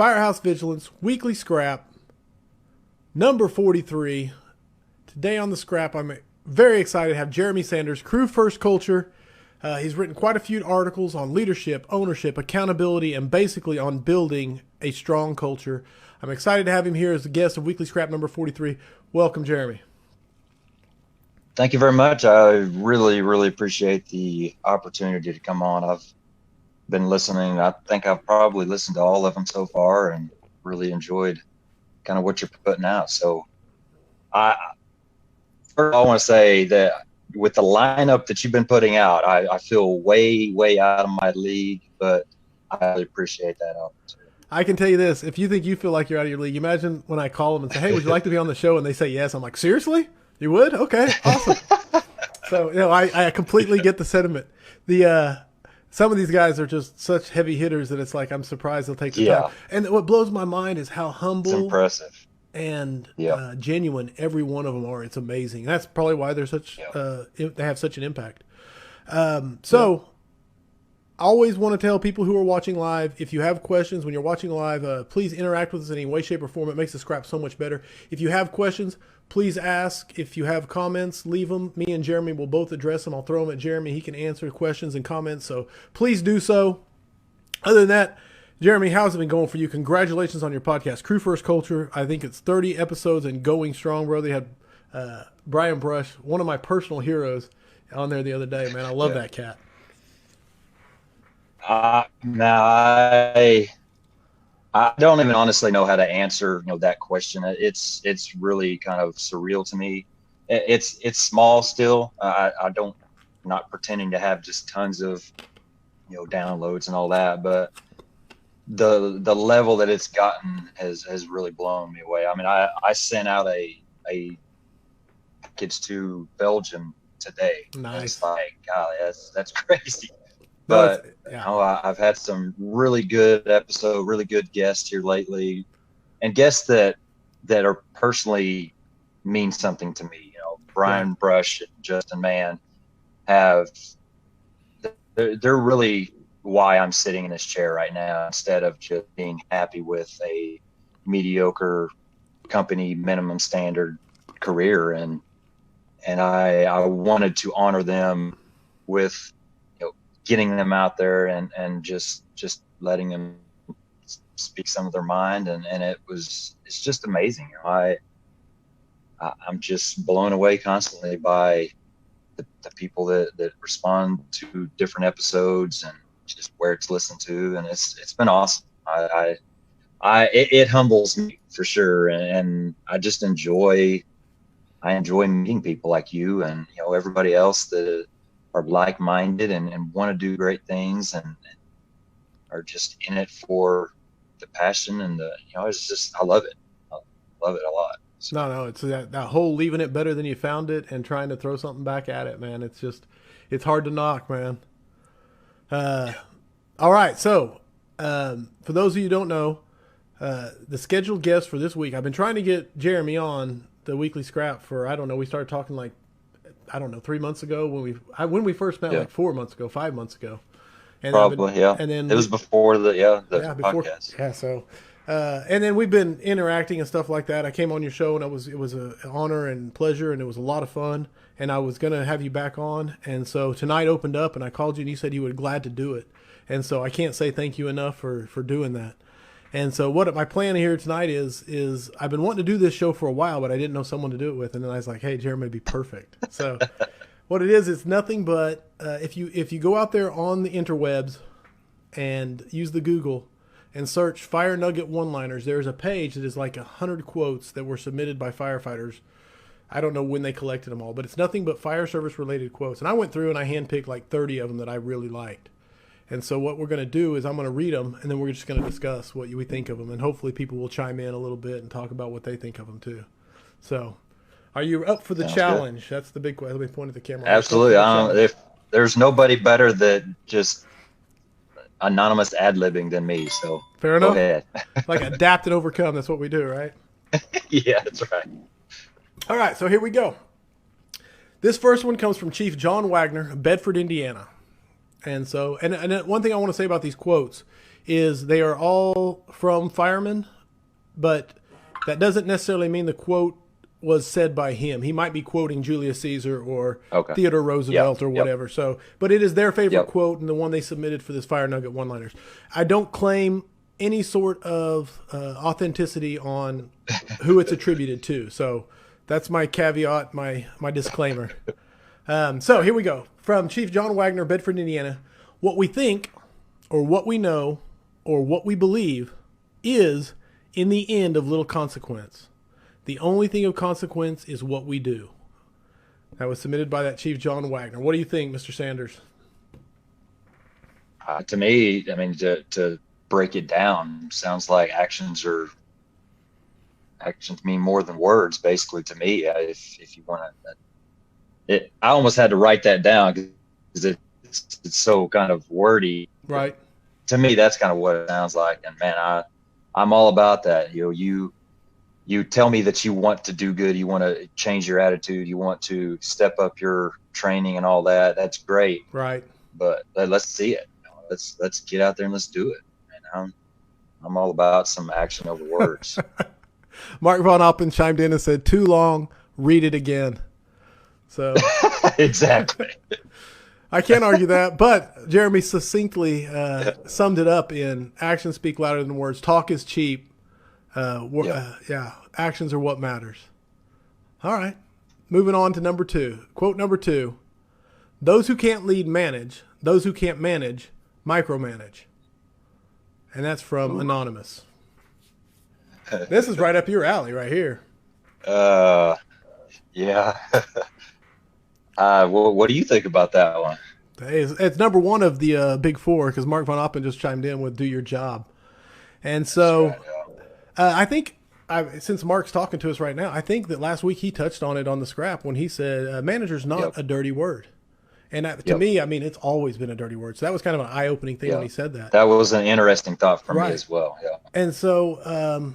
Firehouse Vigilance, Weekly Scrap, number 43. Today on the Scrap, I'm very excited to have Jeremy Sanders, Crew First Culture. He's written quite a few articles on leadership, ownership, accountability, and basically on building a strong culture. I'm excited to have him here as a guest of Weekly Scrap number 43. Welcome, Jeremy. Thank you very much. I really appreciate the opportunity to come on. I've been listening. I think I've probably listened to all of them so far and really enjoyed kind of what you're putting out. So first of all, I want to say that with the lineup that you've been putting out, I feel way out of my league, but I really appreciate that opportunity. I can tell you this. If you think you feel like you're out of your league, imagine when I call them and say, hey, would you like to be on the show? And they say yes. I'm like, seriously? You would? Okay, awesome. So, I completely get the sentiment. Some of these guys are just such heavy hitters that it's like I'm surprised they'll take the time. And what blows my mind is how humble, it's impressive, and genuine every one of them are. It's amazing. That's probably why they're such they have such an impact. I always want to tell people who are watching live, if you have questions when you're watching live, please interact with us in any way, shape, or form. It makes the Scrap so much better. If you have questions, please ask. If you have comments, leave them. Me and Jeremy will both address them. I'll throw them at Jeremy. He can answer questions and comments, so please do so. Other than that, Jeremy, how's it been going for you? Congratulations on your podcast, Crew First Culture. I think it's 30 episodes and going strong, brother. You had Brian Brush, one of my personal heroes, on there the other day. Man, I love that cat. Now I don't even honestly know how to answer that question. It's really kind of surreal to me. It's small still. I don't, not pretending to have just tons of downloads and all that, but the level that it's gotten has really blown me away. I mean, I sent out a package to Belgium today. Nice. It's like, golly, that's crazy. But I've had some really good really good guests here lately, and guests that are personally mean something to me. Brian Brush and Justin Mann they're really why I'm sitting in this chair right now, instead of just being happy with a mediocre company minimum standard career. And I wanted to honor them with getting them out there and just letting them speak some of their mind. And it's just amazing. I'm just blown away constantly by the people that respond to different episodes and just where it's listened to. And it's been awesome. It humbles me for sure. And I just enjoy meeting people like you and, everybody else that are like-minded and want to do great things and are just in it for the passion and it's just, I love it. I love it a lot. So. No, it's that whole leaving it better than you found it and trying to throw something back at it, man. It's hard to knock, man. All right. So, for those of you who don't know, the scheduled guest for this week, I've been trying to get Jeremy on the Weekly Scrap for, we started talking 3 months ago when we first met, like 4 months ago, 5 months ago. And probably, And then it was before the podcast. Yeah. So, and then we've been interacting and stuff like that. I came on your show and it was an honor and pleasure, and it was a lot of fun, and I was going to have you back on. And so tonight opened up and I called you and you said you were glad to do it. And so I can't say thank you enough for doing that. And so what my plan here tonight is I've been wanting to do this show for a while, but I didn't know someone to do it with. And then I was like, hey, Jeremy would be perfect. So what it is, it's nothing but if you go out there on the interwebs and use the Google and search Fire Nugget One Liners, there's a page that is like 100 quotes that were submitted by firefighters. I don't know when they collected them all, but it's nothing but fire service related quotes. And I went through and I handpicked like 30 of them that I really liked. And so what we're going to do is I'm going to read them, and then we're just going to discuss what we think of them. And hopefully people will chime in a little bit and talk about what they think of them too. So are you up for the challenge? Good. That's the big question. Let me point at the camera. Absolutely. If there's nobody better than just anonymous ad-libbing than me. So fair enough. Go ahead. Like adapt and overcome. That's what we do, right? Yeah, that's right. All right. So here we go. This first one comes from Chief John Wagner, Bedford, Indiana. And so, and one thing I want to say about these quotes is they are all from firemen, but that doesn't necessarily mean the quote was said by him. He might be quoting Julius Caesar or Theodore Roosevelt or whatever. So, but it is their favorite quote and the one they submitted for this Fire Nugget One-Liners. I don't claim any sort of authenticity on who it's attributed to. So that's my caveat, my disclaimer. So here we go. From Chief John Wagner, Bedford, Indiana. What we think or what we know or what we believe is in the end of little consequence. The only thing of consequence is what we do. That was submitted by that Chief John Wagner. What do you think, Mr. Sanders? To me, I mean, to break it down, sounds like actions mean more than words, basically, to me. If you want to, I almost had to write that down because it's so kind of wordy. Right. To me, that's kind of what it sounds like. And man, I'm all about that. You tell me that you want to do good, you want to change your attitude, you want to step up your training and all that. That's great. Right. But let's see it. Let's get out there and let's do it. And I'm all about some action over words. Mark Von Oppen chimed in and said, "Too long, read it again." So exactly. I can't argue that, but Jeremy succinctly summed it up in actions speak louder than words. Talk is cheap. Actions are what matters. All right. Moving on to number 2. Quote number 2. Those who can't lead manage. Those who can't manage micromanage. And that's from Anonymous. This is right up your alley right here. Yeah. What do you think about that one? It's number 1 of the big 4 because Mark Von Oppen just chimed in with "do your job," and so Right, yeah. I think since Mark's talking to us right now, I think that last week he touched on it on the scrap when he said manager's not a dirty word, and to me, I mean, it's always been a dirty word. So that was kind of an eye-opening thing when he said that. That was an interesting thought for me as well. Yeah, and so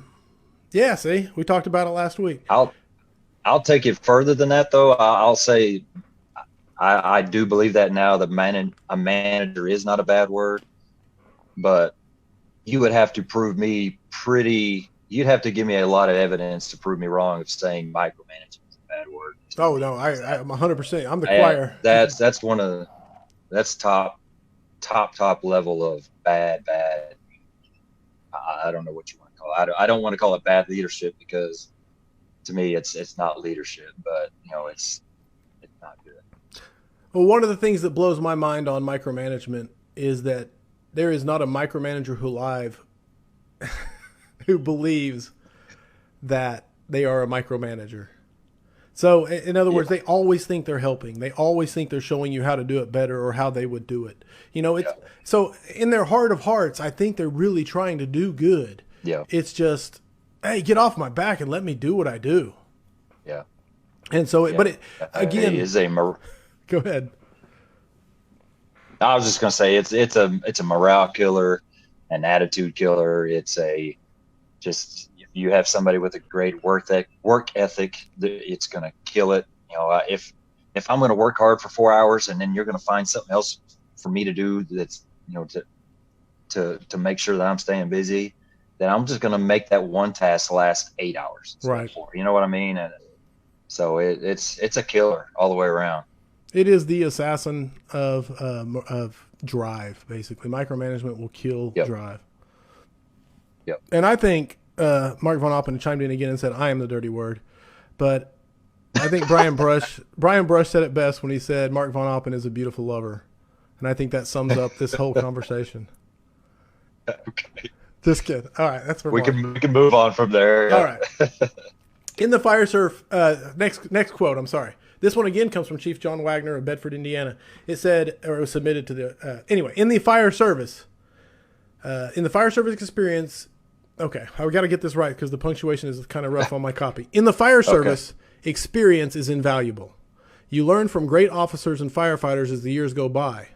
see, we talked about it last week. I'll take it further than that, though. I'll say I do believe that now. A manager is not a bad word, but you would have to prove me you'd have to give me a lot of evidence to prove me wrong of saying micromanaging is a bad word. Oh no, I'm 100%. I'm the choir. That's top level of bad. I don't know what you want to call it. I don't want to call it bad leadership because to me it's not leadership, but it's not good. Well, one of the things that blows my mind on micromanagement is that there is not a micromanager who believes that they are a micromanager. So in other words, they always think they're helping. They always think they're showing you how to do it better or how they would do it. So in their heart of hearts, I think they're really trying to do good. Yeah. It's just, hey, get off my back and let me do what I do. Yeah. And so, but again, it is go ahead. I was just going to say it's a morale killer, an attitude killer. It's if you have somebody with a great work ethic, it's going to kill it. If I'm going to work hard for 4 hours and then you're going to find something else for me to do that's to make sure that I'm staying busy, then I'm just going to make that one task last 8 hours. Right. You know what I mean? And so it's a killer all the way around. It is the assassin of drive, basically. Micromanagement will kill drive. Yep. And I think Mark Von Oppen chimed in again and said, "I am the dirty word." But I think Brian Brush said it best when he said Mark Von Oppen is a beautiful lover. And I think that sums up this whole conversation. Okay. Just kidding. All right, that's for we can move on from there. All right. In the fire surf, next quote. I'm sorry. This one again comes from Chief John Wagner of Bedford, Indiana. It said, or it was submitted to the anyway. In the fire service experience. Okay, I got to get this right because the punctuation is kind of rough on my copy. In the fire service, experience is invaluable. You learn from great officers and firefighters as the years go by.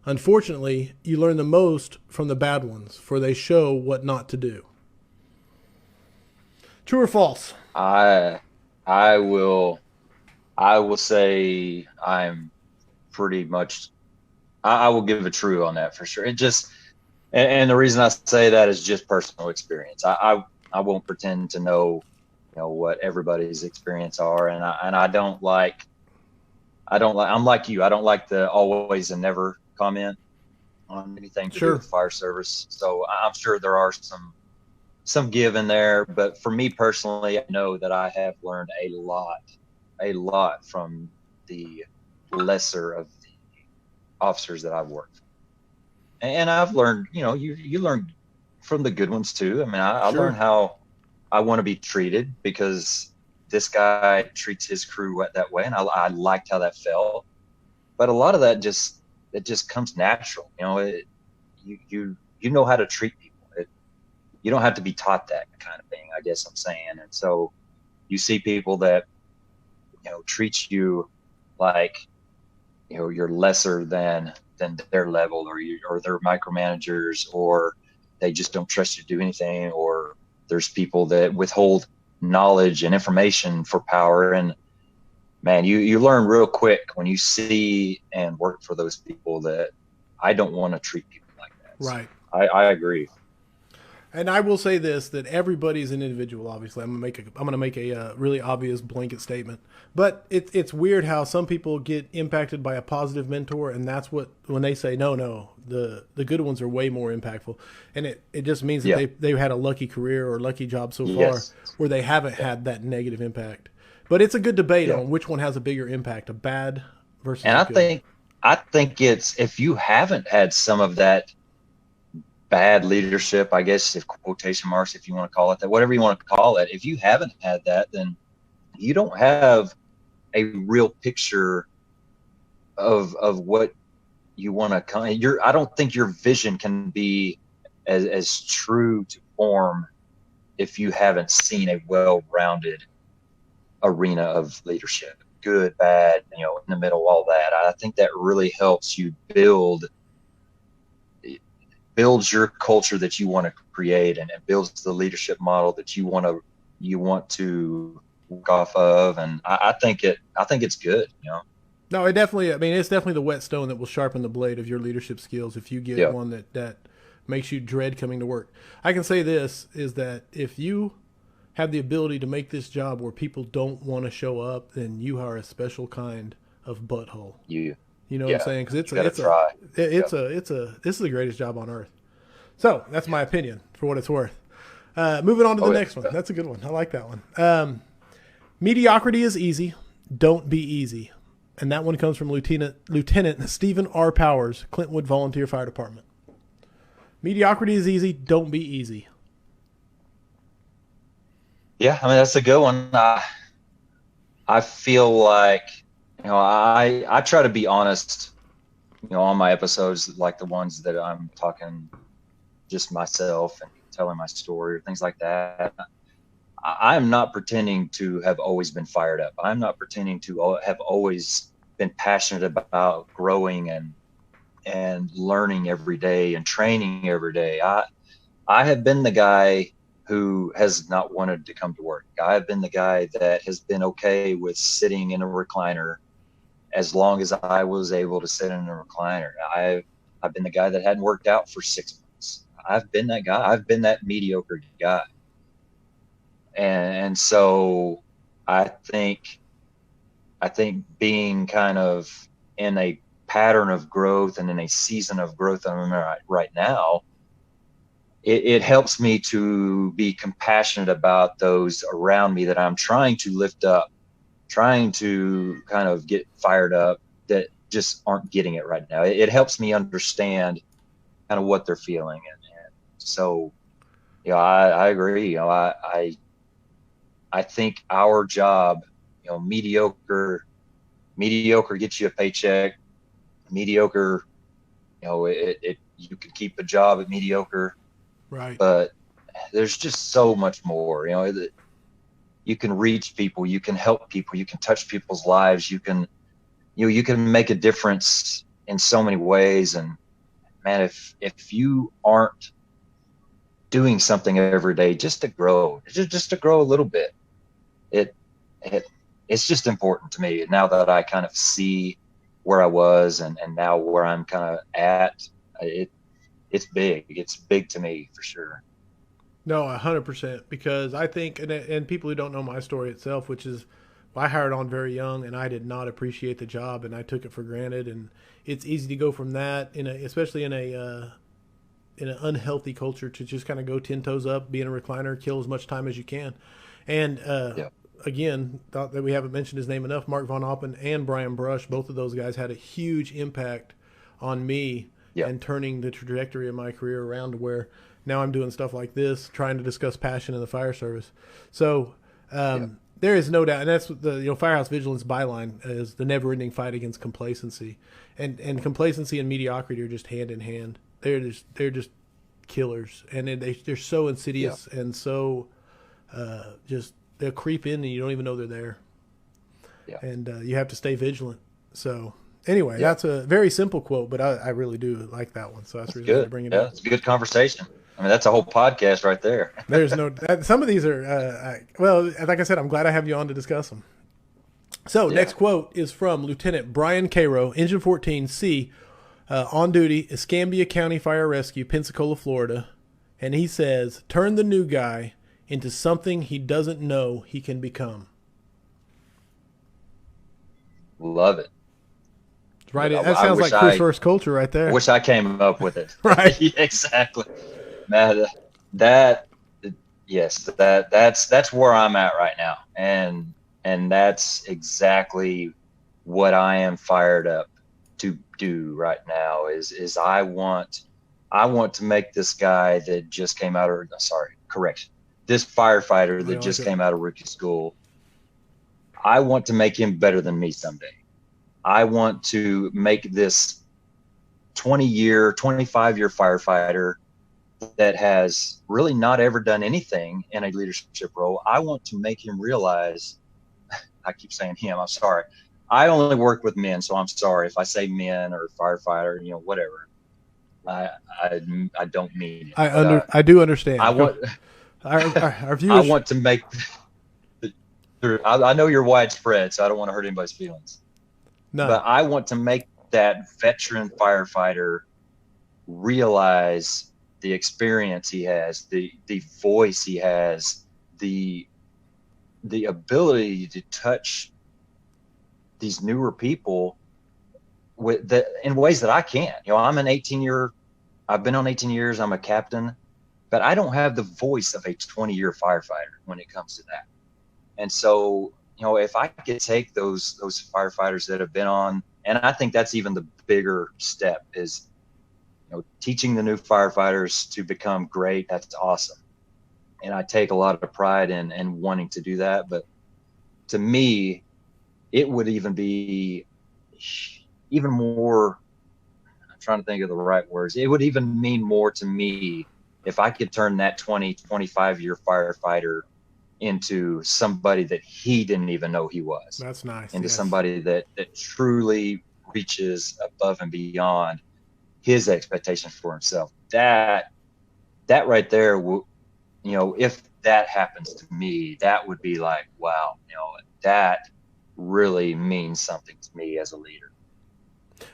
Unfortunately, you learn the most from the bad ones, for they show what not to do. True or false? I will say I'm pretty much. I will give a true on that for sure. And the reason I say that is just personal experience. I won't pretend to know, what everybody's experience are. And I don't like, I'm like you. I don't like the always and never comment on anything to do Sure. with fire service. So I'm sure there are some give in there, but for me personally, I know that I have learned a lot from the lesser of the officers that I've worked for. And I've learned, you learn from the good ones too. I mean, I Sure. learned how I want to be treated because this guy treats his crew that way, and I liked how that felt. But a lot of that it just comes natural. You know how to treat people. You don't have to be taught that kind of thing, I guess I'm saying. And so you see people that treat you like you're lesser than their level, or they're micromanagers, or they just don't trust you to do anything, or there's people that withhold knowledge and information for power. And man, you learn real quick when you see and work for those people that I don't want to treat people like that. So Right. I agree. And I will say this: that everybody's an individual. Obviously, I'm gonna make a really obvious blanket statement. But it's weird how some people get impacted by a positive mentor, and that's what when they say no, the good ones are way more impactful, and it just means that Yeah. they've had a lucky career or lucky job so far Yes. where they haven't Yeah. had that negative impact. But it's a good debate Yeah. on which one has a bigger impact: a bad versus And a good. I think it's, if you haven't had some of that bad leadership, I guess, if quotation marks, if you want to call it that, whatever you want to call it, if you haven't had that, then you don't have a real picture of what you want to come. I don't think your vision can be as true to form if you haven't seen a well-rounded arena of leadership, good, bad, in the middle, all that. I think that really helps you builds your culture that you want to create, and it builds the leadership model that you want to work off of. And I think it's good. No, it definitely. I mean, it's definitely the whetstone that will sharpen the blade of your leadership skills. If you get Yeah. one that makes you dread coming to work, I can say this is that if you have the ability to make this job where people don't want to show up, then you are a special kind of butthole. You You know what I'm Yeah, saying? Because you got to try. Yeah. this is the greatest job on earth. So that's my opinion for what it's worth. Moving on to the Oh, next one. yeah. That's a good one. I like that one. Mediocrity is easy. Don't be easy. And that one comes from Lieutenant Stephen R. Powers, Clintwood Volunteer Fire Department. Mediocrity is easy. Don't be easy. Yeah, I mean, that's a good one. I feel like, I try to be honest, on my episodes, like the ones that I'm talking just myself and telling my story or things like that. I'm not pretending to have always been fired up. I'm not pretending to have always been passionate about growing and learning every day and training every day. I have been the guy who has not wanted to come to work. I've been the guy that has been okay with sitting in a recliner as long as I was able to sit in a recliner. I've been the guy that hadn't worked out for 6 months. I've been that guy. I've been that mediocre guy. And so I think being kind of in a pattern of growth and in a season of growth I'm in right now, it helps me to be compassionate about those around me that I'm trying to lift up, trying to kind of get fired up, that just aren't getting it right now. It helps me understand kind of what they're feeling. And so, I agree. I think our job, mediocre gets you a paycheck. Mediocre, you can keep a job at mediocre, Right. but there's just so much more. You can reach people, you can help people, you can touch people's lives, you can make a difference in so many ways. And man, if you aren't doing something every day just to grow, just to grow a little bit, it it it's just important to me now that I kind of see where I was and now where I'm kind of at. It it's big. It's big to me for sure. No, 100%. Because I think, and people who don't know my story itself, which is I hired on very young, and I did not appreciate the job, and I took it for granted. And it's easy to go from that, especially in an unhealthy culture, to just kind of go 10 toes up, be in a recliner, kill as much time as you can. And Yeah. again, thought that we haven't mentioned his name enough. Mark Von Oppen and Brian Brush, both of those guys had a huge impact on me Yeah. and turning the trajectory of my career around to where now I'm doing stuff like this, trying to discuss passion in the fire service. So Yeah. there is no doubt, and that's what the Firehouse Vigilance byline is: the never-ending fight against complacency, and complacency and mediocrity are just hand in hand. They're just killers, and they're so insidious and so just they'll creep in and you don't even know they're there. Yeah. And you have to stay vigilant. So anyway, that's a very simple quote, but I really do like that one. So that's the reason Good. I bring it Yeah, up. it's a good conversation. I mean, that's a whole podcast right there. There's no some of these are well, like I said, I'm glad I have you on to discuss them. So next quote is from Lieutenant Brian Cairo, Engine 14C, on duty, Escambia County Fire Rescue, Pensacola, Florida, and he says, "Turn the new guy into something he doesn't know he can become." Love it. Right. That sounds like Cruise First culture right there. I wish I came up with it. Right. Yeah, exactly. Man, yes, that's where I'm at right now. And that's exactly what I am fired up to do right now is I want to make this guy that just came out of, this firefighter that just came out of rookie school. I want to make him better than me someday. I want to make this 25-year firefighter that has really not ever done anything in a leadership role. I want to make him realize, I keep saying him, I'm sorry. I only work with men, so I'm sorry if I say men or firefighter, whatever. I don't mean it. I do understand. I want our viewers. I want to make. I know you're widespread, so I don't want to hurt anybody's feelings. No. But I want to make that veteran firefighter realize the experience he has, the voice he has, the ability to touch these newer people in ways that I can't. I'm an 18-year. I've been on 18 years. I'm a captain, but I don't have the voice of a 20-year firefighter when it comes to that. And so, if I could take those firefighters that have been on, and I think that's even the bigger step is, teaching the new firefighters to become great. That's awesome. And I take a lot of pride in wanting to do that. But to me, it would even be even more, I'm trying to think of the right words. It would even mean more to me if I could turn that 25-year firefighter into somebody that he didn't even know he was. That's nice. Into somebody that truly reaches above and beyond his expectations for himself. That right there, if that happens to me, that would be like, wow, that really means something to me as a leader.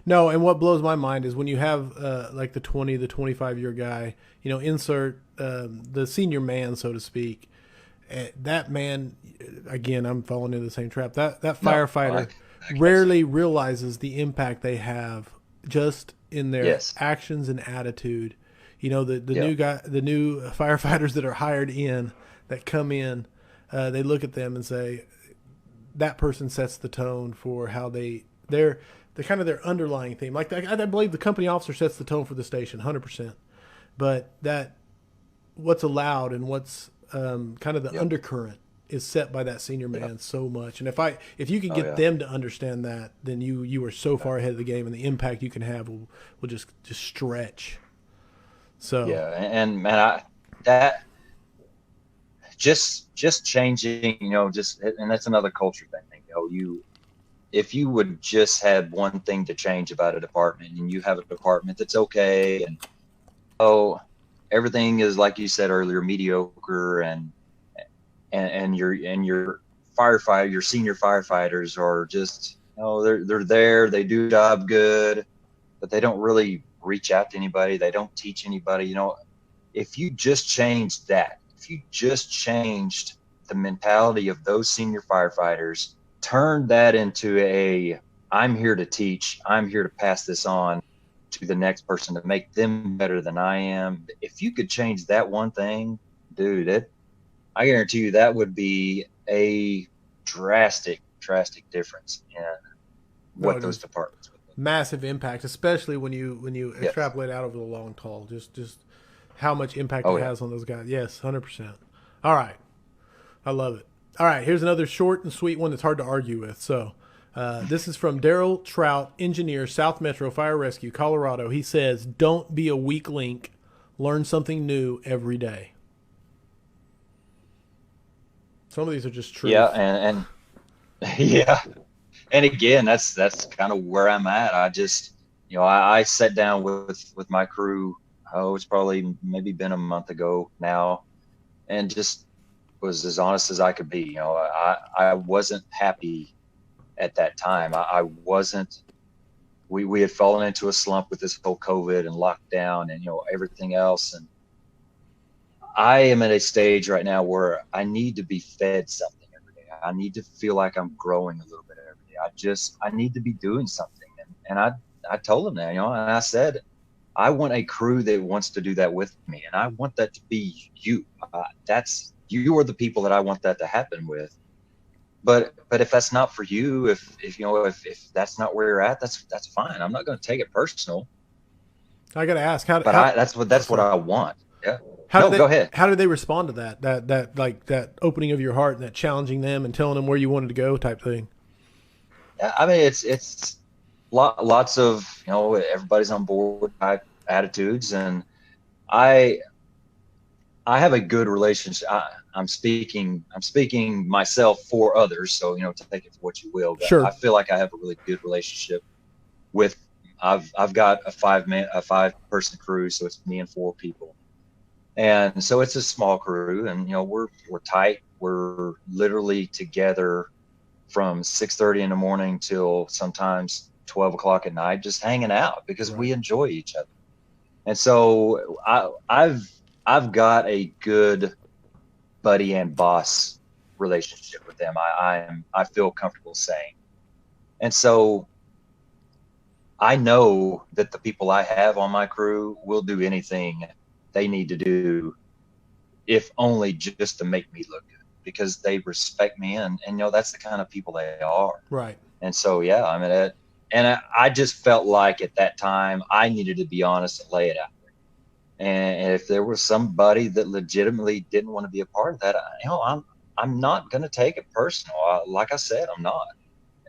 No, and what blows my mind is when you have like the 25-year guy, insert the senior man, so to speak. That man, again, I'm falling into the same trap. That firefighter rarely realizes the impact they have just in their actions and attitude. The new guy, the new firefighters that are hired in, that come in, they look at them and say, that person sets the tone for how they're kind of their underlying theme. Like I believe the company officer sets the tone for the station, 100%. But what's allowed and what's kind of the undercurrent is set by that senior man so much. And if you can get them to understand that, then you are so far ahead of the game, and the impact you can have will just stretch. So and man, that just changing, and that's another culture thing. If you would just have one thing to change about a department, and you have a department that's okay, and everything is, like you said earlier, mediocre, and your firefighter, your senior firefighters are just, they're there, they do job good, but they don't really reach out to anybody. They don't teach anybody. You know, if you just changed that, if you just changed the mentality of those senior firefighters, turn that into a, I'm here to teach, I'm here to pass this on to the next person to make them better than I am. If you could change that one thing, dude, I guarantee you that would be a drastic difference in what those departments would look. Massive impact, especially when you Yes. extrapolate out over the long haul. Just how much impact Oh, it yeah. has on those guys. Yes, 100%. All right, I love it. All right, here's another short and sweet one that's hard to argue with. So, this is from Daryl Trout, engineer, South Metro Fire Rescue, Colorado. He says, "Don't be a weak link. Learn something new every day." Some of these are just truth. Yeah, and yeah, and again, that's kind of where I'm at. I just, you know, I sat down with my crew. Oh, it's probably maybe been a month ago now, and just was as honest as I could be. You know, I wasn't happy at that time. I wasn't. We had fallen into a slump with this whole COVID and lockdown and, you know, everything else. And I am at a stage right now where I need to be fed something every day. I need to feel like I'm growing a little bit every day. I need to be doing something. And I told him that, you know, and I said, I want a crew that wants to do that with me. And I want that to be you. You are the people that I want that to happen with. But if that's not for you, if you know, if that's not where you're at, that's fine. I'm not going to take it personal. I got to ask, That's what I want. Yeah. Go ahead. How did they respond to that like that opening of your heart and that challenging them and telling them where you wanted to go type thing? Yeah, I mean, it's lots of, you know, everybody's on board type attitudes, and I have a good relationship. I'm speaking myself for others, so, you know, take it for what you will. But Sure. I feel like I have a really good relationship with. I've got a 5-person crew, so it's me and 4 people. And so it's a small crew, and, you know, we're tight. We're literally together from 6:30 in the morning till sometimes 12 o'clock at night, just hanging out because we enjoy each other. And so I've got a good buddy and boss relationship with them. I feel comfortable saying. And so I know that the people I have on my crew will do anything they need to do, if only just to make me look good, because they respect me, and you know, that's the kind of people they are. Right. And so, yeah, I mean, I just felt like at that time I needed to be honest and lay it out there. And if there was somebody that legitimately didn't want to be a part of that, you know, I'm not going to take it personal. Like I said, I'm not.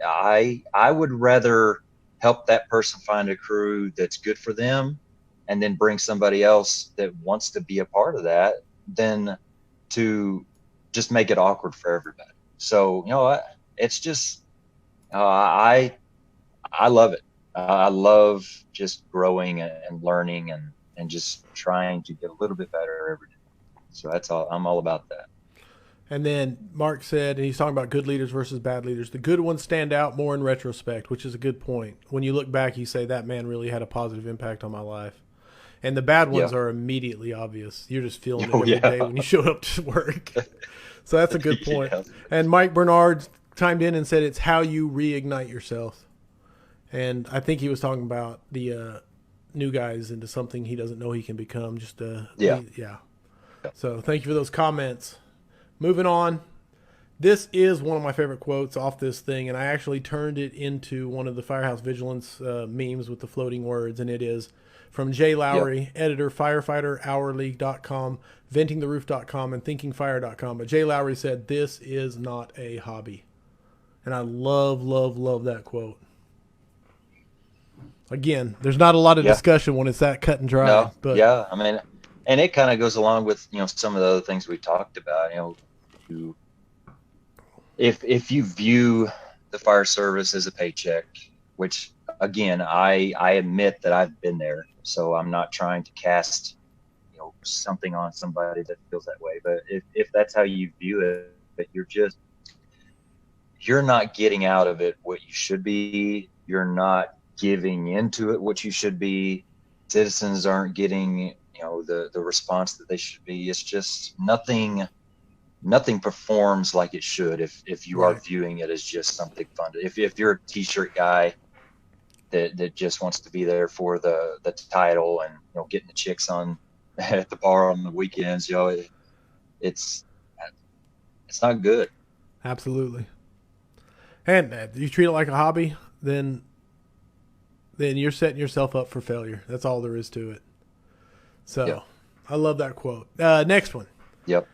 I would rather help that person find a crew that's good for them, and then bring somebody else that wants to be a part of that, than to just make it awkward for everybody. So, you know, it's just, I love it. I love just growing and learning and just trying to get a little bit better every day. So that's all. I'm all about that. And then Mark said, and he's talking about good leaders versus bad leaders. The good ones stand out more in retrospect, which is a good point. When you look back, you say that man really had a positive impact on my life. And the bad ones are immediately obvious. You're just feeling it every day when you show up to work. So that's a good point. Yeah. And Mike Bernard chimed in and said it's how you reignite yourself. And I think he was talking about the new guys into something he doesn't know he can become. Just yeah. So thank you for those comments. Moving on. This is one of my favorite quotes off this thing, and I actually turned it into one of the Firehouse Vigilance memes with the floating words, and it is from Jay Lowry, editor, Firefighter, Hourly.com, VentingTheRoof.com, and ThinkingFire.com. But Jay Lowry said, "This is not a hobby." And I love, love, love that quote. Again, there's not a lot of discussion when it's that cut and dry. No, but yeah, I mean, and it kind of goes along with, you know, some of the other things we talked about. You know, if you view the fire service as a paycheck, which, again, I admit that I've been there, so I'm not trying to cast, you know, something on somebody that feels that way. But if that's how you view it, that you're not getting out of it what you should be. You're not giving into it what you should be. citizens aren't getting, the response that they should be. It's just nothing performs like it should if you are Right. viewing it as just something fun. If you're a t-shirt guy that just wants to be there for the title and getting the chicks on at the bar on the weekends, it's it's not good. Absolutely. And you treat it like a hobby, then you're setting yourself up for failure. That's all there is to it. So, Yep. I love that quote. Next one. Yep.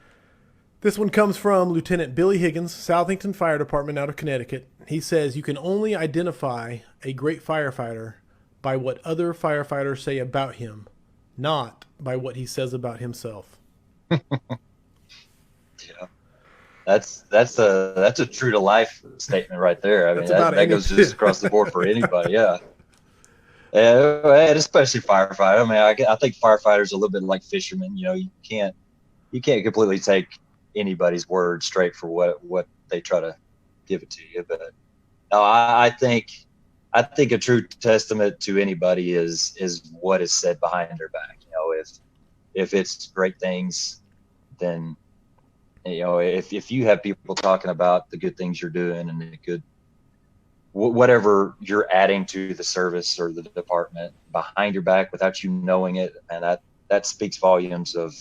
This one comes from Lieutenant Billy Higgins, Southington Fire Department out of Connecticut. He says, "You can only identify a great firefighter by what other firefighters say about him, not by what he says about himself." Yeah. That's a true to life statement right there. I mean, That's about that goes just across the board for anybody. Yeah. And especially firefighter. I mean, I think firefighters are a little bit like fishermen. You can't completely take anybody's word straight for what they try to give it to you. But no, I think a true testament to anybody is what is said behind their back. If it's great things, then if you have people talking about the good things you're doing and the good whatever you're adding to the service or the department behind your back without you knowing it, and that speaks volumes of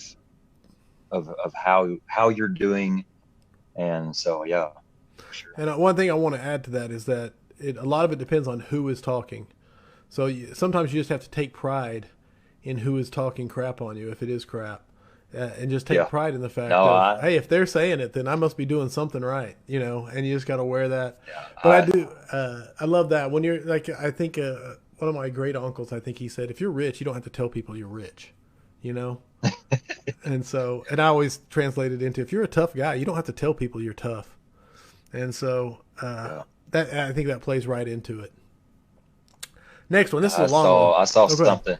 how you're doing. And so, yeah, for sure. And one thing I want to add to that is that a lot of it depends on who is talking. So sometimes you just have to take pride in who is talking crap on you, if it is crap, and just take pride in the fact hey, if they're saying it, then I must be doing something right, and you just got to wear that. Yeah, but I love that when you're like, I think one of my great uncles, I think he said, if you're rich, you don't have to tell people you're rich, and I always translate it into, if you're a tough guy, you don't have to tell people you're tough. And so that, I think that plays right into it. Next one. This is a long one. I saw something.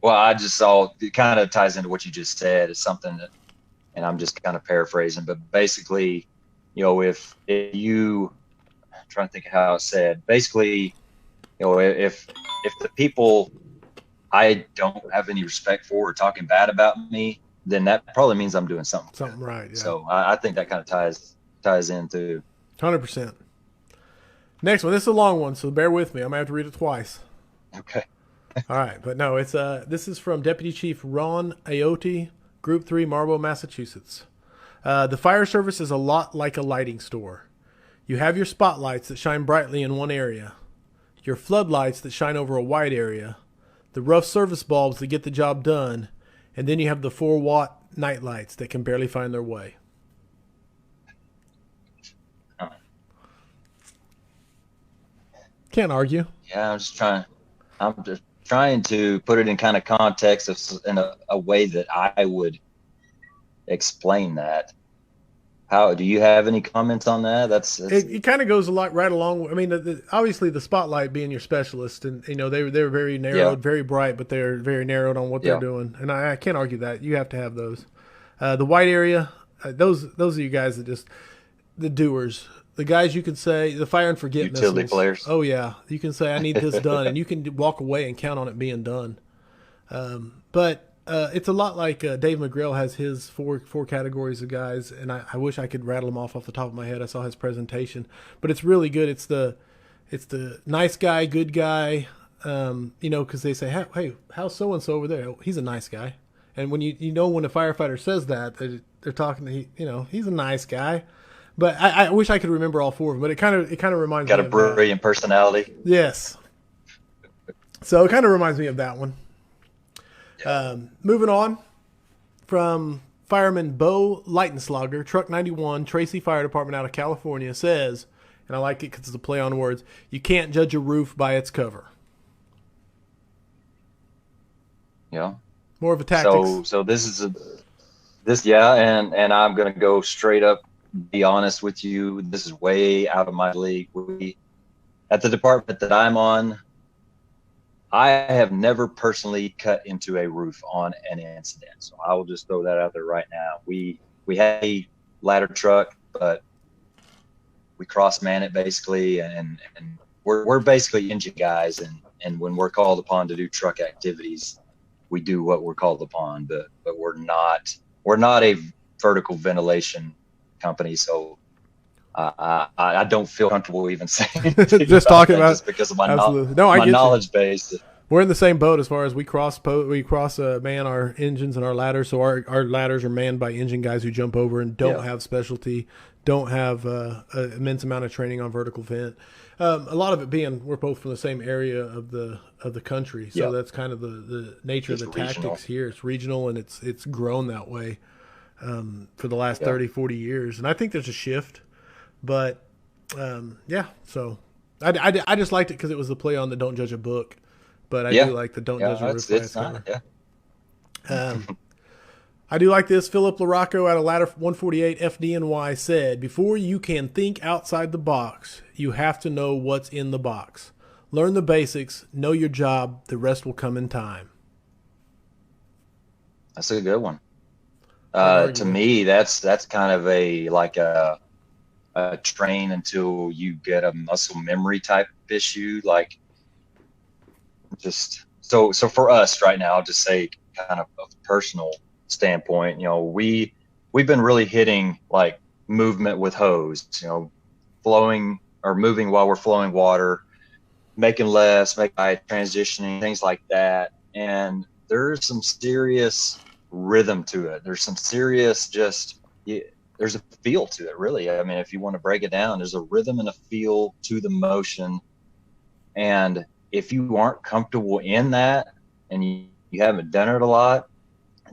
Well, I just saw, it kind of ties into what you just said. It's something that, and I'm just kind of paraphrasing, but basically, if you, I'm trying to think of how it's said. Basically, if the people I don't have any respect for are talking bad about me, then that probably means I'm doing something right. Yeah. So I think that kind of ties into 100%. Next one. This is a long one, so bear with me. I'm gonna have to read it twice. Okay. All right, but no, it's this is from Deputy Chief Ron Aote, Group 3, Marlborough, Massachusetts. The fire service is a lot like a lighting store. You have your spotlights that shine brightly in one area, your floodlights that shine over a wide area, the rough service bulbs that get the job done, and then you have the 4-watt night lights that can barely find their way. Can't argue. Yeah, I'm just trying to put it in kind of context in a way that I would explain that. How do you have any comments on that? It kind of goes right along. I mean, obviously the spotlight being your specialist, and they're very narrowed, very bright, but they're very narrowed on what they're doing, and I can't argue that. You have to have those. The white area, those are you guys that just the doers. The guys you can say, the fire and forget utility missiles. Players. Oh, yeah. You can say, I need this done, and you can walk away and count on it being done. But it's a lot like Dave McGrail has his four categories of guys, and I wish I could rattle them off the top of my head. I saw his presentation. But it's really good. It's the nice guy, good guy, because they say, hey, how's so-and-so over there? Oh, he's a nice guy. And when when a firefighter says that, they're talking to, he's a nice guy. But I wish I could remember all four of them. But it kind of reminds me. Got a brilliant personality. Yes. So it kind of reminds me of that one. Yeah. Moving on from Fireman Bo Leitenslager, Truck 91, Tracy Fire Department out of California, says, and I like it because it's a play on words, you can't judge a roof by its cover. Yeah. More of a tactics. So this is and I'm going to go straight up. Be honest with you, this is way out of my league. At the department that I'm on, I have never personally cut into a roof on an incident. So I will just throw that out there right now. We had a ladder truck, but we cross man it basically, and we're basically engine guys, and And when we're called upon to do truck activities, we do what we're called upon, but we're not a vertical ventilation company. So I don't feel comfortable even saying just talking about just because of my absolutely. No, I my get knowledge you. base. We're in the same boat as far as we cross man our engines and our ladders. So our ladders are manned by engine guys who jump over and don't have specialty, don't have an immense amount of training on vertical vent. A lot of it being we're both from the same area of the country, so that's kind of the nature of the tactics here. It's regional and it's grown that way for the last 30, 40 years, and I think there's a shift. But so I just liked it because it was the play on the don't judge a book. But I do like the don't judge a roof by its cover. I do like this. Philip LaRocco out of Ladder 148 FDNY said, before you can think outside the box, you have to know what's in the box. Learn the basics, know your job, the rest will come in time. That's a good one. To me, that's kind of a train until you get a muscle memory type issue. Like, just so for us right now, I'll just say kind of a personal standpoint, we've been really hitting like movement with hose, flowing or moving while we're flowing water, making transitioning, things like that. And there's some serious rhythm to it. There's some serious there's a feel to it, really. I mean, if you want to break it down, there's a rhythm and a feel to the motion. And if you aren't comfortable in that and you haven't done it a lot,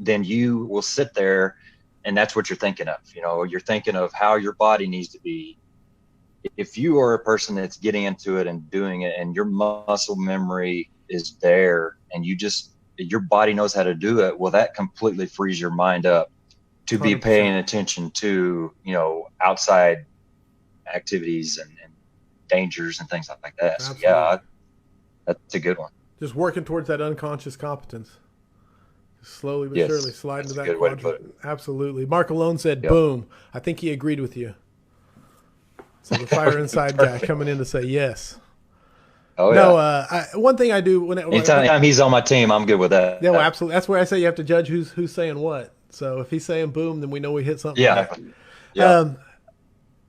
then you will sit there and that's what you're thinking of. You're thinking of how your body needs to be. If you are a person that's getting into it and doing it and your muscle memory is there and your body knows how to do it, well, that completely frees your mind up to be 100%. Paying attention to, outside activities and dangers and things like that. Absolutely. So that's a good one. Just working towards that unconscious competence. Just slowly but surely slide into that quadrant. Absolutely. Mark Alone said, boom. I think he agreed with you. So the fire inside guy coming in to say yes. Oh, yeah. No, one thing I do anytime he's on my team, I'm good with that. Yeah, well, absolutely. That's where I say you have to judge who's saying what. So if he's saying boom, then we know we hit something. Yeah. Right. Yeah.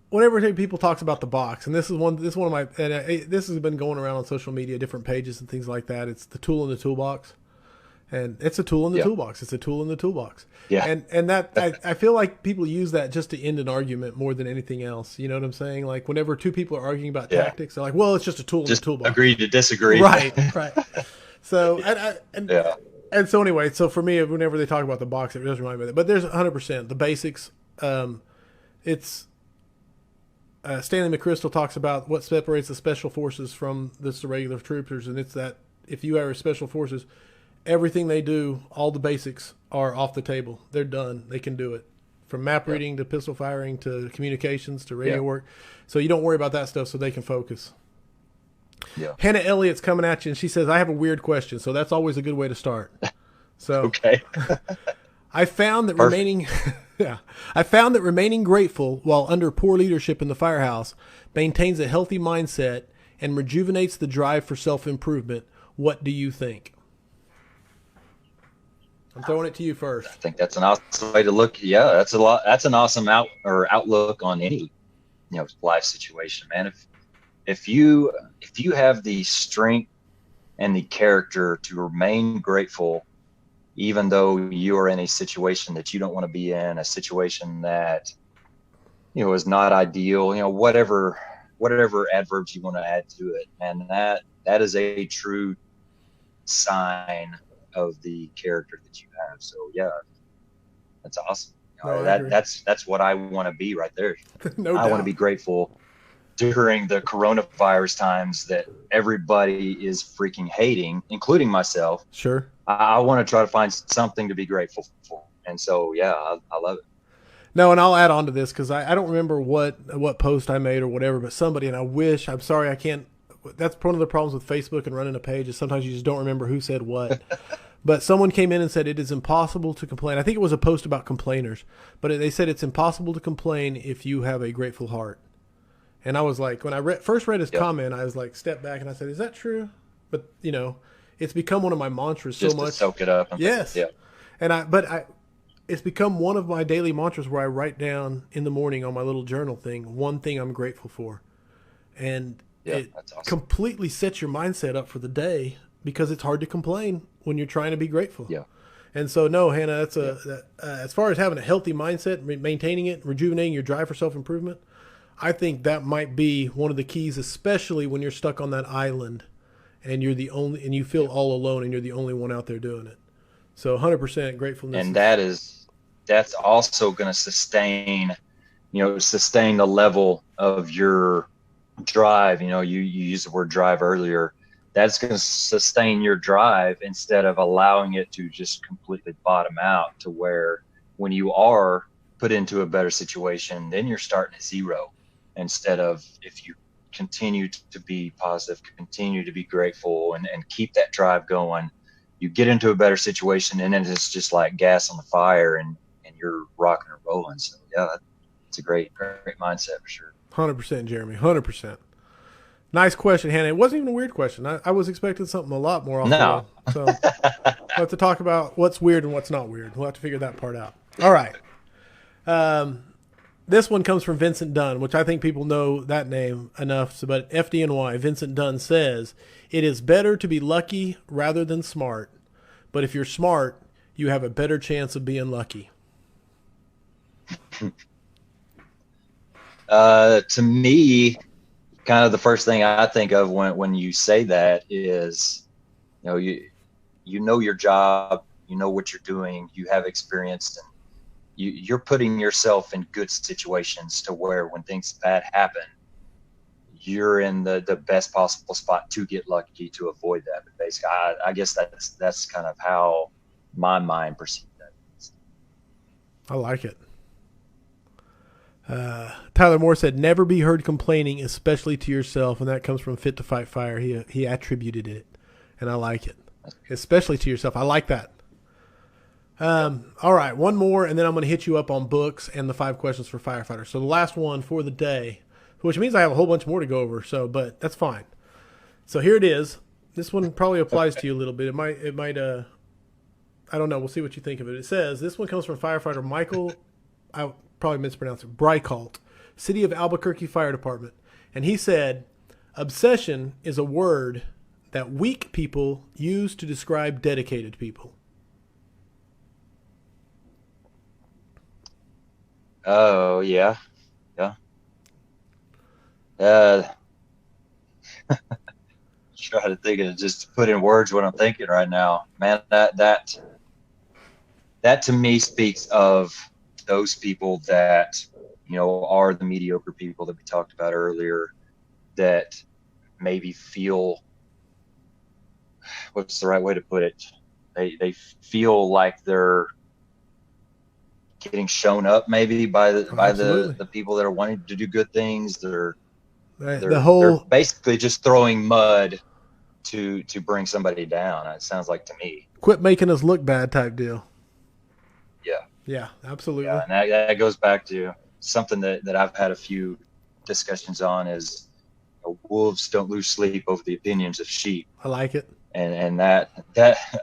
Whenever people talks about the box, and this is one of my, and this has been going around on social media, different pages and things like that. It's the tool in the toolbox, and it's a tool in the toolbox. It's a tool in the toolbox. Yeah. And that I feel like people use that just to end an argument more than anything else. You know what I'm saying? Like whenever two people are arguing about tactics, they're like, "Well, it's just a tool in the toolbox." Agree to disagree. Right. So and so anyway, so for me, whenever they talk about the box, it does remind me of that. But there's 100% the basics. It's Stanley McChrystal talks about what separates the special forces from the regular troopers, and it's that if you are special forces, everything they do, all the basics are off the table. They're done. They can do it. From map reading to pistol firing to communications to radio work. So you don't worry about that stuff so they can focus. Yeah. Hannah Elliott's coming at you, and she says, I have a weird question. So that's always a good way to start. So okay. I found that remaining grateful while under poor leadership in the Firehouse maintains a healthy mindset and rejuvenates the drive for self-improvement. What do you think? I'm throwing it to you first. I think that's an awesome way to look. Yeah, that's an awesome outlook on any, life situation, man. If you have the strength and the character to remain grateful, even though you are in a situation that you don't want to be in, a situation that, is not ideal, whatever adverbs you want to add to it. And that is a true sign of the character that you have. So yeah, that's awesome. That's what I want to be right there. No I doubt. want to be grateful during the coronavirus times that everybody is freaking hating, including myself. Sure. I want to try to find something to be grateful for. And so, yeah, I love it. No, and I'll add on to this because I don't remember what post I made or whatever, but somebody, and I'm sorry, I can't, that's one of the problems with Facebook and running a page is sometimes you just don't remember who said what. But someone came in and said it is impossible to complain. I think it was a post about complainers, but they said it's impossible to complain if you have a grateful heart. And I was like, when I first read his comment, I was like, step back and I said, is that true? but it's become one of my mantras just so to much. soak it up. Yes. Yeah. And it's become one of my daily mantras where I write down in the morning on my little journal thing, one thing I'm grateful for. And Yeah, it that's awesome. completely sets your mindset up for the day because it's hard to complain when you're trying to be grateful. Yeah. And so, no, Hannah, as far as having a healthy mindset, maintaining it, rejuvenating your drive for self-improvement, I think that might be one of the keys, especially when you're stuck on that island and you're the only, and you feel all alone and you're the only one out there doing it. So 100% gratefulness. And that's also going to sustain the level of your drive. You used the word drive earlier. That's going to sustain your drive instead of allowing it to just completely bottom out, to where when you are put into a better situation, then you're starting at zero, instead of, if you continue to be positive, continue to be grateful, and keep that drive going, you get into a better situation, and then it's just like gas on the fire, and you're rocking and rolling. So yeah, it's a great mindset for sure. 100%, Jeremy, 100%. Nice question, Hannah. It wasn't even a weird question. I was expecting something a lot more off the No. wall. So we'll have to talk about what's weird and what's not weird. We'll have to figure that part out. All right. This one comes from Vincent Dunn, which I think people know that name enough. So, but FDNY, Vincent Dunn says, it is better to be lucky rather than smart. But if you're smart, you have a better chance of being lucky. To me, kind of the first thing I think of when you say that is, you know your job, you know what you're doing, you have experience, and you're putting yourself in good situations to where when things bad happen, you're in the best possible spot to get lucky, to avoid that. But basically, I guess that's kind of how my mind perceives that. I like it. Tyler Moore said, never be heard complaining, especially to yourself. And that comes from Fit to Fight Fire. He attributed it, and I like it. Especially to yourself. I like that. All right, one more, and then I'm going to hit you up on books and the 5 questions for firefighters. So the last one for the day, which means I have a whole bunch more to go over. So, but that's fine. So here it is. This one probably applies to you a little bit. It might. I don't know. We'll see what you think of it. It says this one comes from firefighter Michael. I probably mispronounced it. Brycalt, City of Albuquerque Fire Department, and he said, obsession is a word that weak people use to describe dedicated people. Oh yeah. Try to think of just to put in words what I'm thinking right now, man. That to me speaks of those people that are the mediocre people that we talked about earlier, that maybe feel, what's the right way to put it, they feel like they're getting shown up maybe by the people that are wanting to do good things. They're basically just throwing mud to bring somebody down. It sounds like to me. Quit making us look bad type deal. Yeah, absolutely. Yeah, and that goes back to something that I've had a few discussions on is, wolves don't lose sleep over the opinions of sheep. I like it. And that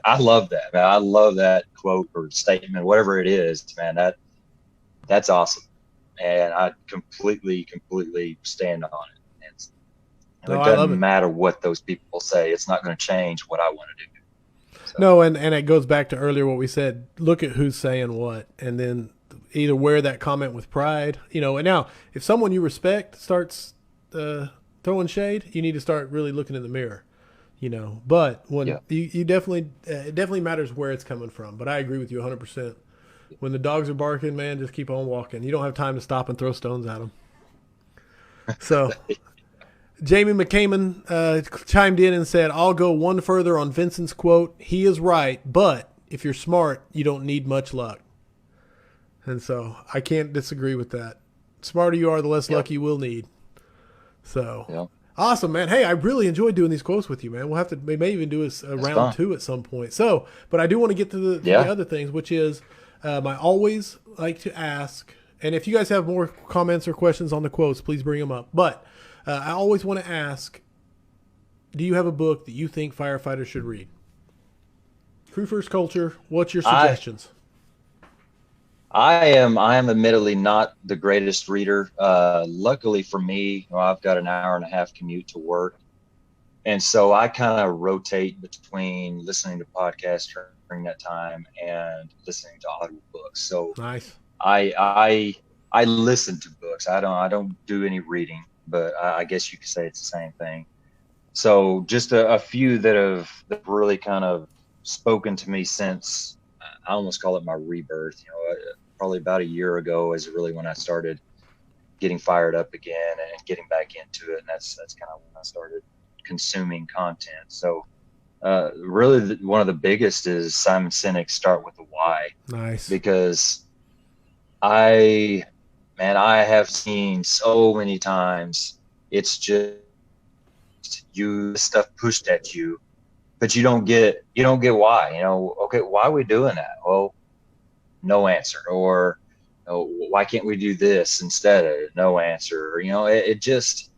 I love that, man. I love that quote or statement, whatever it is, man. That's awesome. And I completely stand on it. It doesn't matter what those people say. It's not going to change what I want to do. So. No, and it goes back to earlier what we said. Look at who's saying what, and then either wear that comment with pride, And now, if someone you respect starts throwing shade, you need to start really looking in the mirror, But when you definitely, it definitely matters where it's coming from. But I agree with you 100%. When the dogs are barking, man, just keep on walking. You don't have time to stop and throw stones at them. So. Jamie McCammon chimed in and said, I'll go one further on Vincent's quote. He is right, but if you're smart, you don't need much luck. And so I can't disagree with that. The smarter you are, the less luck you will need. So awesome, man. Hey, I really enjoyed doing these quotes with you, man. We may even do a round 2 at some point. So, but I do want to get to the other things, which is I always like to ask, and if you guys have more comments or questions on the quotes, please bring them up. But I always want to ask, do you have a book that you think firefighters should read? Crew First Culture. What's your I suggestions? I am admittedly not the greatest reader. Luckily for me, I've got an hour and a half commute to work. And so I kind of rotate between listening to podcasts during that time and listening to audio books. So Nice. I listen to books. I don't do any reading, but I guess you could say it's the same thing. So just a few that really kind of spoken to me since I almost call it my rebirth. Probably about a year ago is really when I started getting fired up again and getting back into it. And that's kind of when I started consuming content. So really one of the biggest is Simon Sinek's Start with the Why. Nice. Because I have seen so many times it's just you stuff pushed at you, but you don't get why. Okay, why are we doing that? Well, no answer. Or why can't we do this instead of no answer? It just,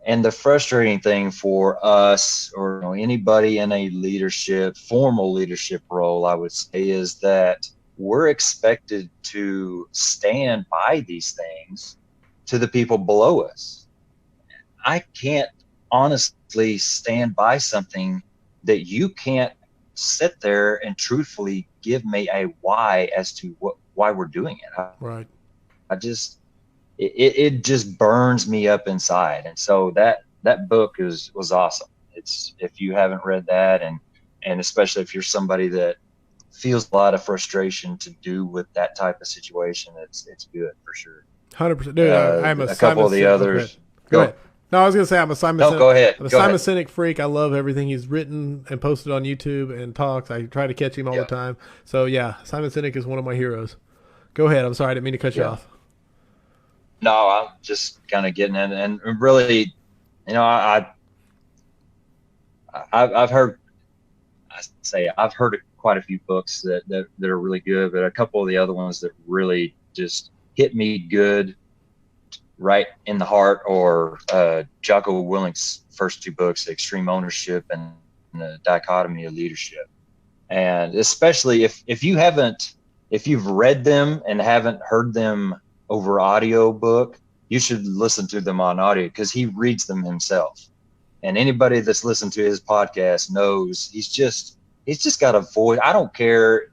and the frustrating thing for us or anybody in a formal leadership role, I would say, is that we're expected to stand by these things to the people below us. I can't honestly stand by something that you can't sit there and truthfully give me a why as to why we're doing it. Right. It just burns me up inside. And so that book was awesome. It's, if you haven't read that, and especially if you're somebody that feels a lot of frustration to do with that type of situation, it's good for sure. 100%. Dude, I'm a couple of the others. Go ahead. No, I was going to say I'm a Simon. No, go ahead. I'm a Simon Sinek freak. I love everything he's written and posted on YouTube and talks. I try to catch him all the time. So yeah, Simon Sinek is one of my heroes. Go ahead. I'm sorry, I didn't mean to cut you off. No, I'm just kind of getting in, and really, I've heard quite a few books that are really good, but a couple of the other ones that really just hit me good right in the heart, or Jocko Willink's first two books, Extreme Ownership and The Dichotomy of Leadership. And especially if you've read them and haven't heard them over audio book, you should listen to them on audio, because he reads them himself. And anybody that's listened to his podcast knows he's just got a voice. I don't care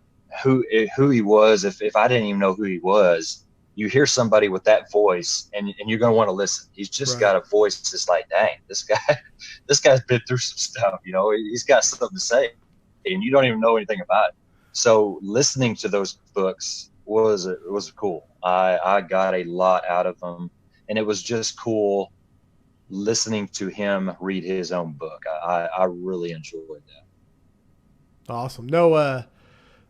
who he was. If I didn't even know who he was, you hear somebody with that voice and you're going to want to listen. He's just got a voice that's like, dang, this guy's been through some stuff. He's got something to say, and you don't even know anything about it. So listening to those books was cool. I got a lot out of them, and it was just cool listening to him read his own book. I really enjoyed that. Awesome. No,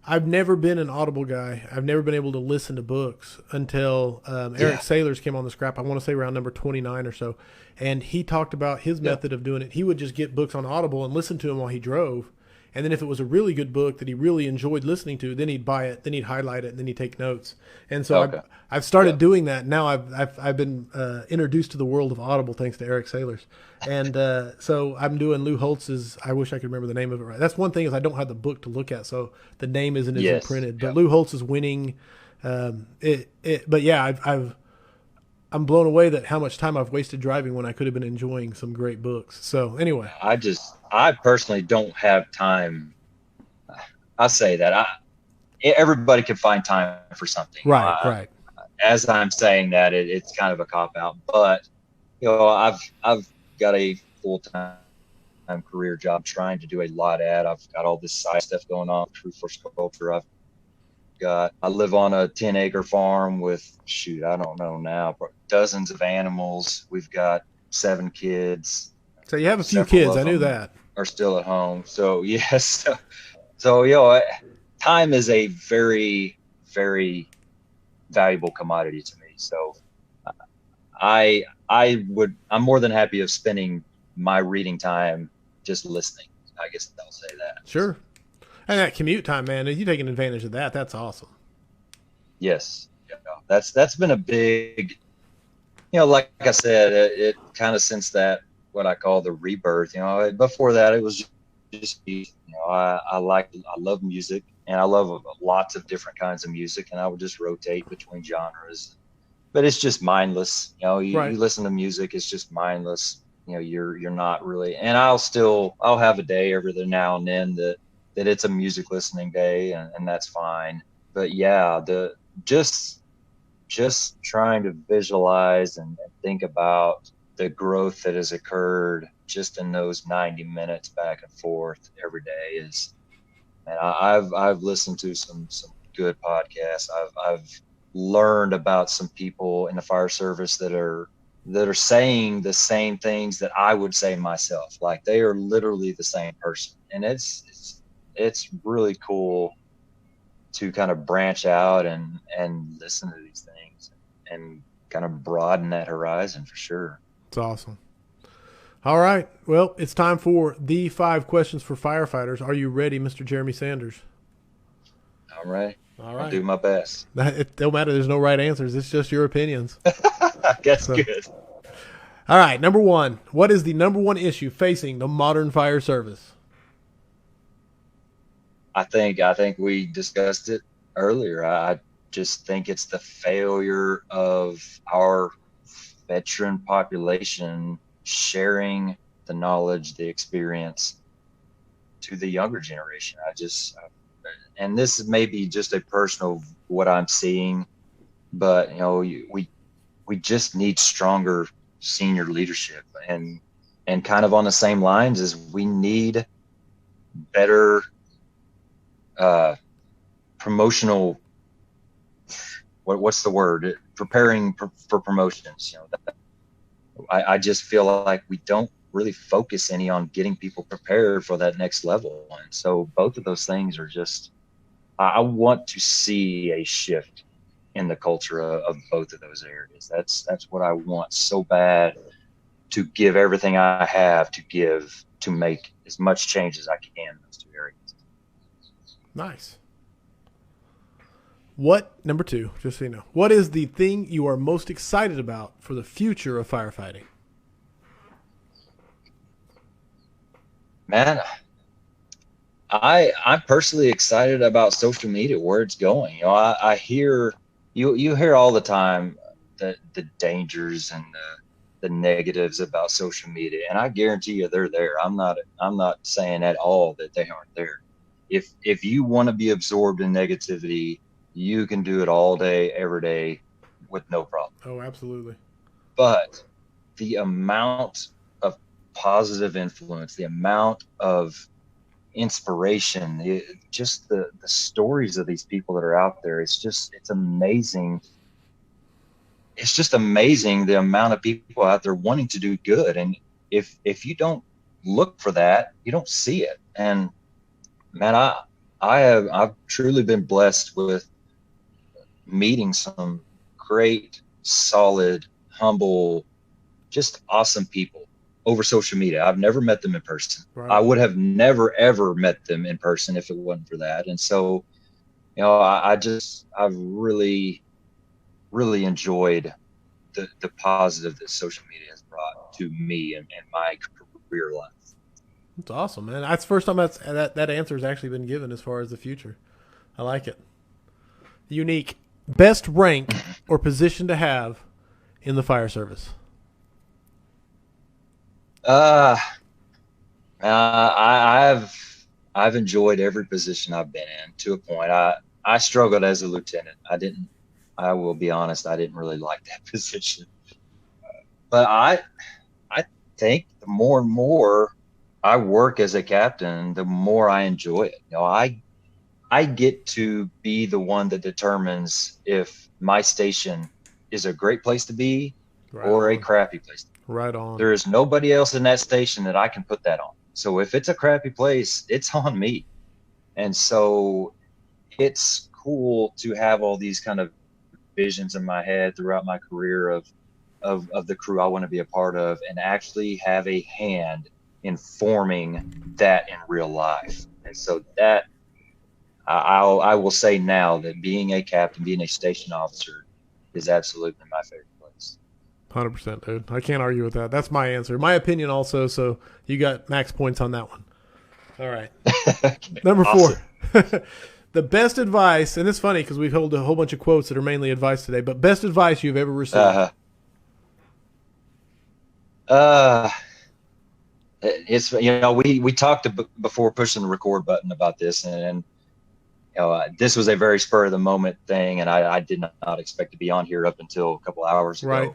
I've never been an Audible guy. I've never been able to listen to books until Eric Sailors came on the scrap. I want to say around number 29 or so. And he talked about his method of doing it. He would just get books on Audible and listen to them while he drove. And then if it was a really good book that he really enjoyed listening to, then he'd buy it, then he'd highlight it, and then he'd take notes. And so I've started doing that. Now I've been introduced to the world of Audible thanks to Eric Sailors. And so I'm doing Lou Holtz's, I wish I could remember the name of it right. That's one thing, is I don't have the book to look at, so the name isn't as imprinted. But Lou Holtz is Winning. But yeah, I'm blown away that how much time I've wasted driving when I could have been enjoying some great books. So anyway. I personally don't have time. I say that everybody can find time for something. Right. As I'm saying that, it's kind of a cop out, but I've got a full-time career job trying to do a lot I've got all this side stuff going on, True First Culture. I live on a 10-acre farm with, I don't know now, dozens of animals. We've got 7 kids. So you have a few kids. I knew that. Are still at home. So yes. So time is a very, very valuable commodity to me. So I'm more than happy of spending my reading time just listening. I guess I'll say that. Sure. And that commute time, man, you taking advantage of that. That's awesome. Yes. That's been a big, like I said, it kind of since that what I call the rebirth. Before that, it was just I love music, and I love lots of different kinds of music, and I would just rotate between genres. But it's just mindless. Right. You listen to music, it's just mindless. You're not really. And I'll have a day every now and then that it's a music listening day, and that's fine. But yeah, the just just trying to visualize and think about the growth that has occurred just in those 90 minutes back and forth every day is, and I've listened to some good podcasts. I've learned about some people in the fire service that are saying the same things that I would say myself. Like they are literally the same person, and it's really cool to kind of branch out and listen to these things and kind of broaden that horizon for sure. It's awesome. All right. Well, it's time for the 5 questions for firefighters. Are you ready, Mr. Jeremy Sanders? All right. All right. I'll do my best. It don't matter. There's no right answers. It's just your opinions. That's good. All right. Number 1. What is the number 1 issue facing the modern fire service? I think we discussed it earlier. I just think it's the failure of our veteran population sharing the knowledge, the experience to the younger generation. And this may be just a personal what I'm seeing, but we just need stronger senior leadership, and kind of on the same lines as we need better promotional, what's the word, preparing for promotions. I just feel like we don't really focus any on getting people prepared for that next level. And so both of those things are just, I want to see a shift in the culture of both of those areas. That's what I want so bad, to give everything I have to give to make as much change as I can in those 2 areas. Nice. Number 2, just so you know, what is the thing you are most excited about for the future of firefighting? Man, I'm personally excited about social media, where it's going. I hear you hear all the time the dangers and the negatives about social media, and I guarantee you they're there. I'm not saying at all that they aren't there. If you want to be absorbed in negativity, you can do it all day, every day, with no problem. Oh, absolutely. But the amount of positive influence, the amount of inspiration, just the stories of these people that are out there, it's amazing. It's just amazing the amount of people out there wanting to do good. And if you don't look for that, you don't see it. And man, I've truly been blessed with meeting some great, solid, humble, just awesome people over social media. I've never met them in person. Right. I would have never, ever met them in person if it wasn't for that. And so, I've really, really enjoyed the positive that social media has brought to me and my career life. That's awesome, man. That's the first time that answer has actually been given as far as the future. I like it. Unique. Best rank or position to have in the fire service? I've enjoyed every position I've been in to a point. I struggled as a lieutenant. I will be honest, I didn't really like that position. But I think the more and more I work as a captain, the more I enjoy it. I get to be the one that determines if my station is a great place to be or a crappy place to be. Right on. There is nobody else in that station that I can put that on. So if it's a crappy place, it's on me. And so it's cool to have all these kind of visions in my head throughout my career of the crew I want to be a part of, and actually have a hand in forming that in real life. And so that I will say now that being a captain, being a station officer, is absolutely my favorite place. 100%, dude. I can't argue with that. That's my answer. My opinion also, so you got max points on that one. All right. Number Awesome. 4. The best advice, and it's funny because we've held a whole bunch of quotes that are mainly advice today, but best advice you've ever received. It's, we talked before pushing the record button about this, and this was a very spur of the moment thing, and I did not expect to be on here up until a couple hours ago. Right.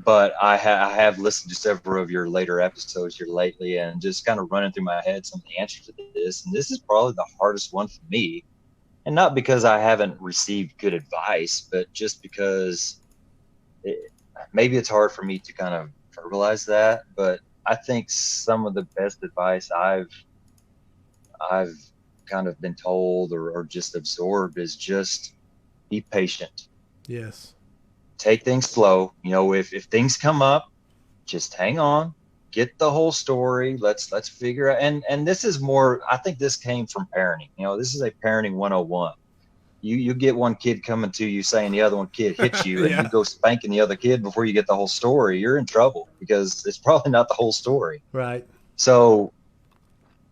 But I have listened to several of your later episodes here lately, and just kind of running through my head some of the answers to this. And this is probably the hardest one for me, and not because I haven't received good advice, but just because maybe it's hard for me to kind of verbalize that. But I think some of the best advice I've kind of been told or just absorbed is just be patient. Yes. Take things slow. If things come up, just hang on, get the whole story. Let's figure out. And this is more, I think this came from parenting. This is a parenting 101. You get one kid coming to you saying the other one kid hits you, and you go spanking the other kid before you get the whole story, you're in trouble because it's probably not the whole story. Right. So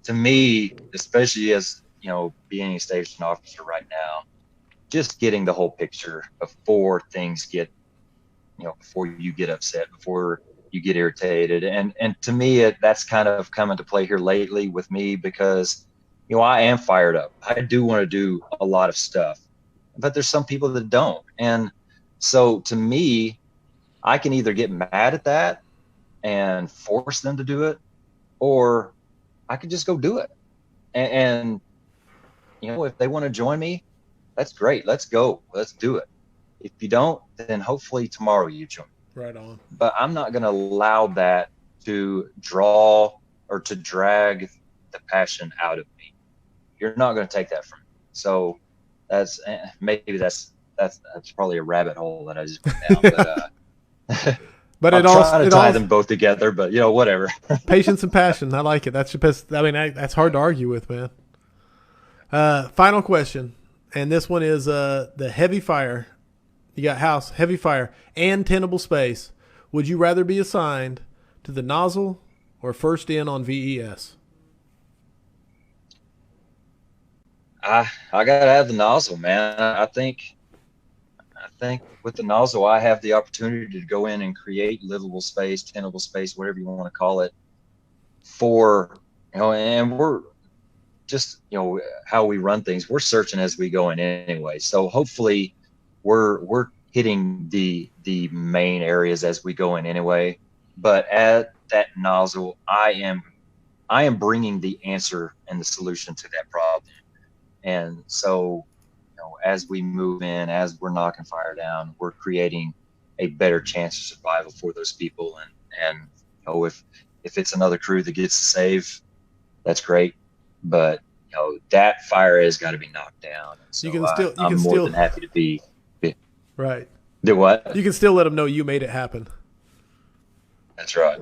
to me, especially as, being a station officer right now, just getting the whole picture before things get, before you get upset, before you get irritated. And to me, that's kind of come into play here lately with me because, I am fired up. I do want to do a lot of stuff, but there's some people that don't. And so to me, I can either get mad at that and force them to do it, or I could just go do it. And if they want to join me, that's great. Let's go. Let's do it. If you don't, then hopefully tomorrow you join. Right on. But I'm not going to allow that to draw or to drag the passion out of me. You're not going to take that from me. So that's probably a rabbit hole that I just went down. But I'm trying to tie them both together. But whatever. Patience and passion. I like it. That's your best. I mean, that's hard to argue with, man. Final question. And this one is the heavy fire. You got house, heavy fire, and tenable space. Would you rather be assigned to the nozzle or first in on VES? I gotta have the nozzle, man. I think with the nozzle, I have the opportunity to go in and create livable space, tenable space, whatever you want to call it, for and we're just how we run things. We're searching as we go in anyway, so hopefully we're hitting the main areas as we go in anyway. But at that nozzle, I am bringing the answer and the solution to that problem. And so, as we move in, as we're knocking fire down, we're creating a better chance of survival for those people. And if it's another crew that gets to save, that's great. But that fire has got to be knocked down. And so I'm more than happy to be. Right. Do what? You can still let them know you made it happen. That's right.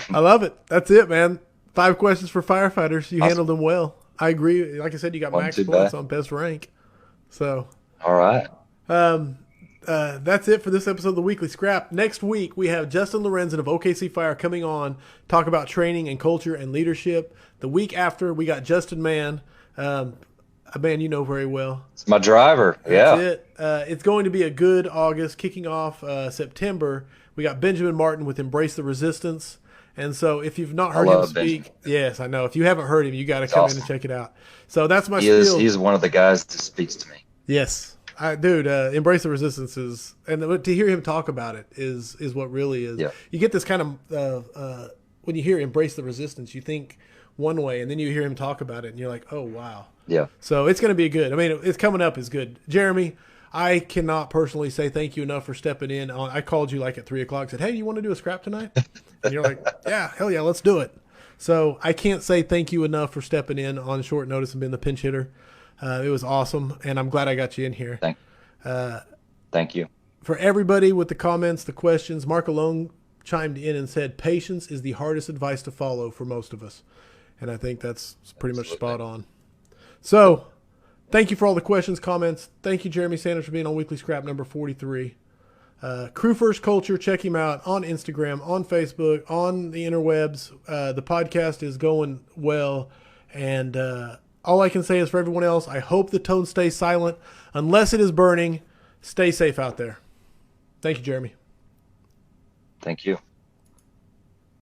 I love it. That's it, man. 5 questions for firefighters. You handled them well. I agree. Like I said, you got max points on best rank. So. All right. That's it for this episode of the Weekly Scrap. Next week, we have Justin Lorenzen of OKC Fire coming on, talk about training and culture and leadership. The week after, we got Justin Mann, a man you know very well. It's my driver. That's it. It's going to be a good August. Kicking off September, we got Benjamin Martin with Embrace the Resistance. And so if you've not heard him speak, Benjamin. Yes, I know. If you haven't heard him, you got to come in and check it out. So that's my spiel. He's one of the guys that speaks to me. Yes. Dude, Embrace the Resistance is, and to hear him talk about it is what really is. Yeah. You get this kind of, when you hear Embrace the Resistance, you think one way, and then you hear him talk about it, and you're like, oh, wow. Yeah. So it's going to be good. I mean, it's coming up is good. Jeremy, I cannot personally say thank you enough for stepping in. I called you like at 3 o'clock, said, hey, you want to do a scrap tonight? And you're like, yeah, hell yeah, let's do it. So I can't say thank you enough for stepping in on short notice and being the pinch hitter. It was awesome, and I'm glad I got you in here. Thank you. For everybody with the comments, the questions, Mark Alone chimed in and said, patience is the hardest advice to follow for most of us. And I think that's pretty much spot on. So thank you for all the questions, comments. Thank you, Jeremy Sanders, for being on Weekly Scrap number 43. Crew First Culture. Check him out on Instagram, on Facebook, on the interwebs. The podcast is going well. And all I can say is for everyone else, I hope the tone stays silent. Unless it is burning, stay safe out there. Thank you, Jeremy. Thank you.